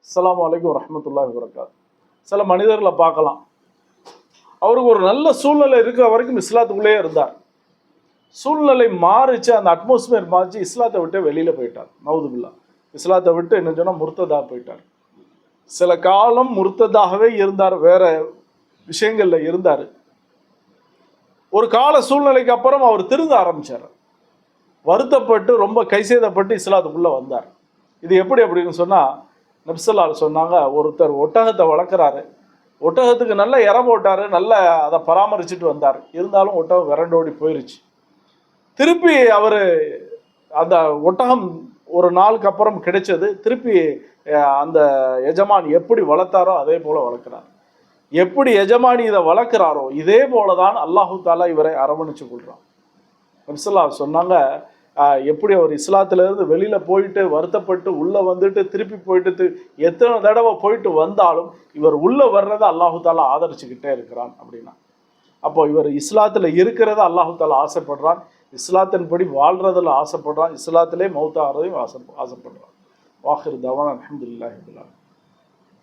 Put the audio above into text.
அஸ்ஸலாமு அலைக்கும் வரஹ்மத்துல்லாஹி வபரகாத்துஹு. சில மனிதர்களை பார்க்கலாம், அவருக்கு ஒரு நல்ல சூழ்நிலை இருக்கிற வரைக்கும் இஸ்லாத்துக்குள்ளேயே இருந்தார். சூழ்நிலை மாறிச்சு, அந்த அட்மாஸ்பியர் மாறிச்சு, இஸ்லாத்தை விட்டு வெளியில் போயிட்டார். நவுதுபில்லா, இஸ்லாத்தை விட்டு என்ன சொன்னால் முர்த்ததா போயிட்டார். சில காலம் முர்த்ததாகவே இருந்தார், வேற விஷயங்களில் இருந்தார். ஒரு கால சூழ்நிலைக்கு அப்புறம் அவர் திருந்த ஆரம்பித்தார். வருத்தப்பட்டு ரொம்ப கைசேதப்பட்டு இஸ்லாத்துக்குள்ளே வந்தார். இது எப்படி அப்படின்னு சொன்னால், நபிஸல்லாஹு சொன்னாங்க, ஒருத்தர் ஒட்டகத்தை வளர்க்குறாரு, ஒட்டகத்துக்கு நல்ல இற போட்டார், நல்ல அதை பராமரிச்சுட்டு வந்தார். இருந்தாலும் ஒட்டகம் விரண்டோடி போயிருச்சு. திருப்பி அவர் அந்த ஒட்டகம் ஒரு நாளுக்கு அப்புறம் கிடைச்சது. திருப்பி அந்த எஜமான் எப்படி வளர்த்தாரோ அதே போல் வளர்க்குறார். எப்படி எஜமானி இதை வளர்க்குறாரோ இதே போல தான் அல்லாஹு தாலா இவரை அரவணைச்சு கொள்கிறான். நபிஸல்லாஹு சொன்னாங்க, எப்படி அவர் இஸ்லாத்திலேருந்து வெளியில் போயிட்டு வருத்தப்பட்டு உள்ளே வந்துட்டு திருப்பி போயிட்டு எத்தனை தடவை போயிட்டு வந்தாலும் இவர் உள்ளே வர்றதை அல்லாஹு தாலா ஆதரிச்சுக்கிட்டே இருக்கிறான் அப்படின்னா, அப்போ இவர் இஸ்லாத்தில் இருக்கிறத அல்லாஹு தாலா ஆசைப்படுறான், இஸ்லாத்தின்படி வாழ்றதில் ஆசைப்படுறான், இஸ்லாத்திலே மௌத்தாகிறதையும் ஆசைப்படுறான். வாஹிர் தவானா அல்ஹம்துலில்லாஹி ரப்பில் ஆலமீன்.